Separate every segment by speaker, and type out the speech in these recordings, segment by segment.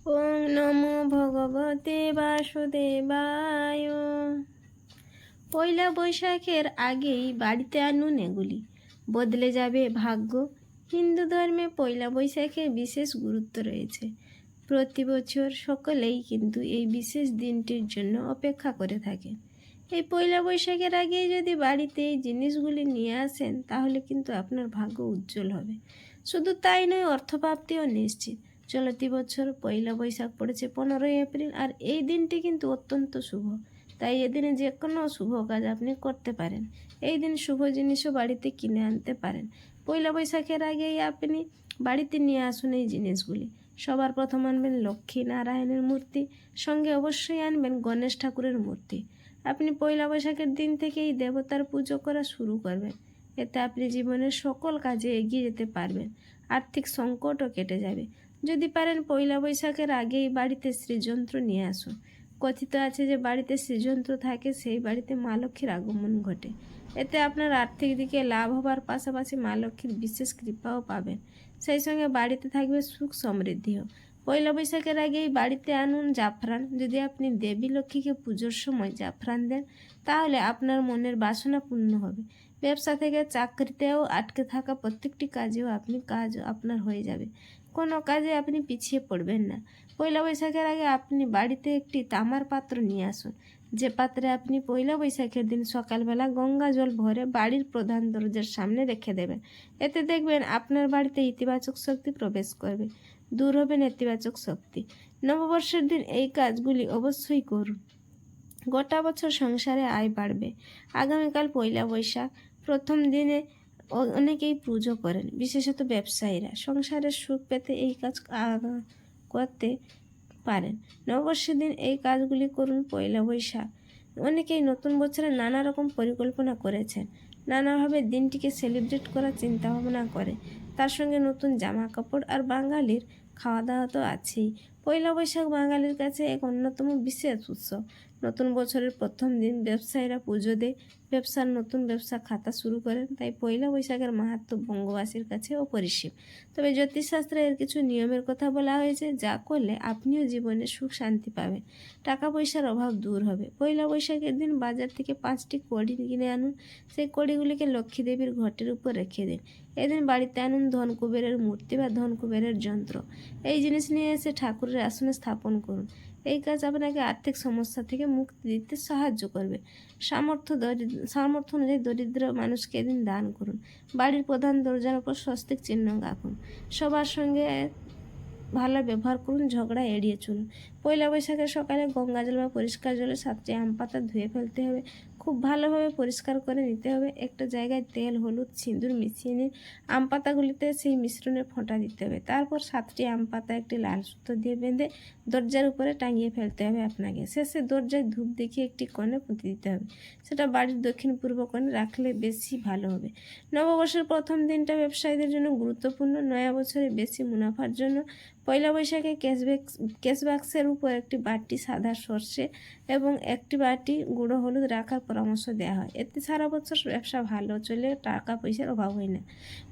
Speaker 1: ওং নমো ভগবতে বাসুদেবায়। পয়লা বৈশাখের আগেই বাড়িতে আনুন এগুলি, বদলে যাবে ভাগ্য। হিন্দু ধর্মে পয়লা বৈশাখের বিশেষ গুরুত্ব রয়েছে। প্রতি বছর সকলেই কিন্তু এই বিশেষ দিনটির জন্য অপেক্ষা করে থাকেন। এই পয়লা বৈশাখের আগেই যদি বাড়িতে এই জিনিসগুলি নিয়ে আসেন, তাহলে কিন্তু আপনার ভাগ্য উজ্জ্বল হবে। শুধু তাই নয়, অর্থপ্রাপ্তিও নিশ্চিত। চলতি বছর পয়লা বৈশাখ পড়েছে 15ই এপ্রিল, আর এই দিনটি কিন্তু অত্যন্ত শুভ। তাই এদিনে যে কোনো শুভ কাজ আপনি করতে পারেন। এই দিন শুভ জিনিসও বাড়িতে কিনে আনতে পারেন। পয়লা বৈশাখের আগেই আপনি বাড়িতে নিয়ে আসুন এই জিনিসগুলি। সবার প্রথম আনবেন লক্ষ্মী নারায়ণের মূর্তি, সঙ্গে অবশ্যই আনবেন গণেশ ঠাকুরের মূর্তি। আপনি পয়লা বৈশাখের দিন থেকেই দেবতার পুজো করা শুরু করবেন। এতে আপনি জীবনের সকল কাজে এগিয়ে যেতে পারবেন। আর্থিক সংকটও কেটে যাবে। যদি পারেন পয়লা বৈশাখের আগেই বাড়িতে শ্রীযন্ত্র নিয়ে আসুন। কথিত আছে যে বাড়িতে শ্রীযন্ত্র থাকে সেই বাড়িতে মা লক্ষ্মীর আগমন ঘটে। এতে আপনার আর্থিক দিকে লাভ হবার পাশাপাশি মা লক্ষ্মীর বিশেষ কৃপাও পাবেন। সেই সঙ্গে বাড়িতে থাকবে সুখ সমৃদ্ধিও। পয়লা বৈশাখের আগেই বাড়িতে আনুন জাফরান। যদি আপনি দেবী লক্ষ্মীকে পুজোর সময় জাফরান দেন, তাহলে আপনার মনের বাসনা পূর্ণ হবে। ব্যবসা থেকে চাকরিতেও আটকে থাকা প্রত্যেকটি কাজেও কাজ আপনার হয়ে যাবে। কোনো কাজে আপনি পিছিয়ে পড়বেন না। পয়লা বৈশাখের আগে আপনি বাড়িতে একটি তামার পাত্র নিয়ে আসুন, যে পাত্রে আপনি পয়লা বৈশাখের দিন সকালবেলা গঙ্গা জল ভরে বাড়ির প্রধান দরজার সামনে রেখে দেবেন। এতে দেখবেন আপনার বাড়িতে ইতিবাচক শক্তি প্রবেশ করবে, দূর হবে নেতিবাচক শক্তি। নববর্ষের দিন এই কাজগুলি অবশ্যই করুন। গোটা বছর সংসারে আয় বাড়বে। আগামীকাল পয়লা বৈশাখ, প্রথম দিনে অনেকেই পুজো করেন, বিশেষত ব্যবসায়ীরা। সংসারের সুখ পেতে এই কাজ করতে পারেন। নববর্ষের দিন এই কাজগুলি করুন। পয়লা বৈশাখ, অনেকেই নতুন বছরে নানা রকম পরিকল্পনা করেছেন, নানাভাবে দিনটিকে সেলিব্রেট করার চিন্তাভাবনা করে। তার সঙ্গে নতুন জামা কাপড় আর বাঙালির খাওয়া দাওয়া তো আছেই। পয়লা বৈশাখ বাঙালির কাছে এক অন্যতম বিশেষ উৎসব। নতুন বছরের প্রথম দিন ব্যবসায়ীরা পুজো দেয়, ব্যবসার নতুন ব্যবসা খাতা শুরু করেন। তাই পয়লা বৈশাখের মাহাত্ম্য বঙ্গবাসীর কাছে অপরিসীম। তবে জ্যোতিষশাস্ত্রে এর কিছু নিয়মের কথা বলা হয়েছে, যা করলে আপনিও জীবনে সুখ শান্তি পাবেন, টাকা পয়সার অভাব দূর হবে। পয়লা বৈশাখের দিন বাজার থেকে 5টি কড়ি কিনে আনুন। সেই কড়িগুলিকে লক্ষ্মী দেবীর ঘটের উপর রেখে দিন। এদিন বাড়িতে আনুন ধনকুবেরের মূর্তি বা ধনকুবেরের যন্ত্র। এই জিনিস নিয়ে এসে ঠাকুরের আসনে স্থাপন করুন। এই কাজ আপনাকে আর্থিক সমস্যা থেকে মুক্তি দিতে সাহায্য করবে। সামর্থ্য অনুযায়ী দরিদ্র মানুষকে এদিন দান করুন। বাড়ির প্রধান দরজার উপর স্বস্তিক চিহ্ন আঁকুন। সবার সঙ্গে ভালো ব্যবহার করুন, ঝগড়া এড়িয়ে চলুন। পয়লা বৈশাখের সকালে গঙ্গা জল বা পরিষ্কার জলে 7টি আম পাতা ধুয়ে ফেলতে হবে। খুব ভালোভাবে পরিষ্কার করে নিতে হবে। একটা জায়গায় তেল, হলুদ, সিঁদুর মিশিয়ে নিন। আম পাতাগুলিতে সেই মিশ্রণের ফোঁটা দিতে হবে। তারপর 7টি আম পাতা একটি লাল সুতো দিয়ে বেঁধে দরজার উপরে টাঙিয়ে ফেলতে হবে আপনাকে। শেষে দরজায় ধূপ দেখিয়ে একটি কোণে পুঁতে দিতে হবে। সেটা বাড়ির দক্ষিণ পূর্ব কোণে রাখলে বেশি ভালো হবে। নববর্ষের প্রথম দিনটা ব্যবসায়ীদের জন্য গুরুত্বপূর্ণ। নয়া বছরে বেশি মুনাফার জন্য পয়লা বৈশাখে ক্যাশ বাক্সের উপর একটি বাটি সাদা সর্ষে এবং একটি বাটি গুঁড়ো হলুদ রাখার পরামর্শ দেওয়া হয়। এতে সারা বছর ব্যবসা ভালো চলে, টাকা পয়সার অভাব হয় না।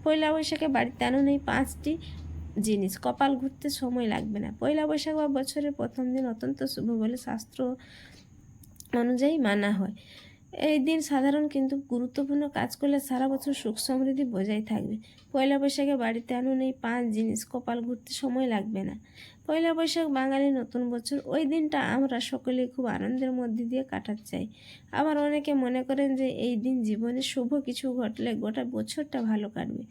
Speaker 1: পয়লা বৈশাখে বাড়িতে আনুন এই 5টি জিনিস। কপাল ঘুরতে সময় লাগবে না। পয়লা বৈশাখ বা বছরের প্রথম দিন অত্যন্ত শুভ বলে শাস্ত্র অনুযায়ী মানা হয়। এই দিন সাধারণ কিন্তু গুরুত্বপূর্ণ কাজ করলে সারা বছর সুখ সমৃদ্ধি বজায় থাকবে। পয়লা বৈশাখে বাড়িতে আনুন এই 5 জিনিস। কপাল ঘুরতে সময় লাগবে না। পয়লা বৈশাখ বাঙালির নতুন বছর। ওই দিনটা আমরা সকলেই খুব আনন্দের মধ্যে দিয়ে কাটাতে চাই। আবার অনেকে মনে করেন যে এই দিন জীবনে শুভ কিছু ঘটলে গোটা বছরটা ভালো কাটবে।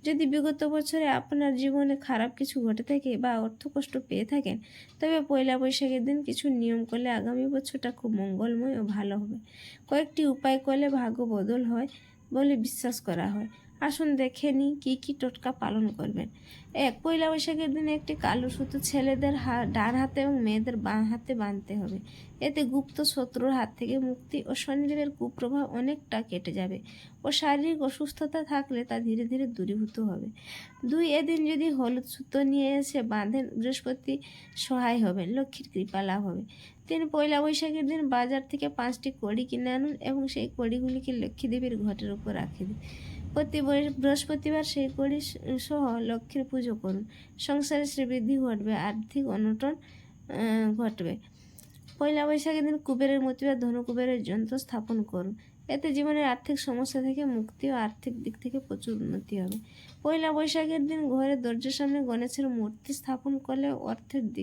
Speaker 1: যদি বিগত বছরে আপনার জীবনে খারাপ কিছু ঘটে থাকে বা অর্থকষ্ট পেয়ে থাকেন, তবে পয়লা বৈশাখের দিন কিছু নিয়ম করলে আগামী বছরটা খুব মঙ্গলময় ও ভালো হবে। কয়েকটি উপায় করলে ভাগ্য বদল হয় বলে বিশ্বাস করা হয়। আসুন দেখে নিই কী কী টোটকা পালন করবেন। 1. পয়লা বৈশাখের দিনে একটি কালো সুতো ছেলেদের ডান হাতে এবং মেয়েদের বাঁ হাতে বাঁধতে হবে। এতে গুপ্ত শত্রুর হাত থেকে মুক্তি ও শনিদেবের কুপ্রভাব অনেকটা কেটে যাবে ও শারীরিক অসুস্থতা থাকলে তা ধীরে ধীরে দূরীভূত হবে। 2. এদিন যদি হলুদ সুতো নিয়ে এসে বাঁধেন, বৃহস্পতি সহায় হবেন, লক্ষ্মীর কৃপা লাভ হবে। 3. পয়লা বৈশাখের দিন বাজার থেকে 5টি কড়ি কিনে আনুন এবং সেই কড়িগুলিকে লক্ষ্মী দেবীর ঘটের উপর রাখে দিন। প্রতি বৃহস্পতিবার সেই কড়ি সহ লক্ষ্মীর পুজো করুন। সংসারে শ্রীবৃদ্ধি ঘটবে, আর্থিক অনটন ঘটবে। পয়লা বৈশাখের দিন কুবেরের মূর্তি বা ধনু কুবেরের যন্ত্র স্থাপন করুন। এতে জীবনের আর্থিক সমস্যা থেকে মুক্তি ও আর্থিক দিক থেকে প্রচুর উন্নতি হবে। পয়লা বৈশাখের দিন ঘরের দরজার সামনে গণেশের মূর্তি স্থাপন করলে অর্থের দিক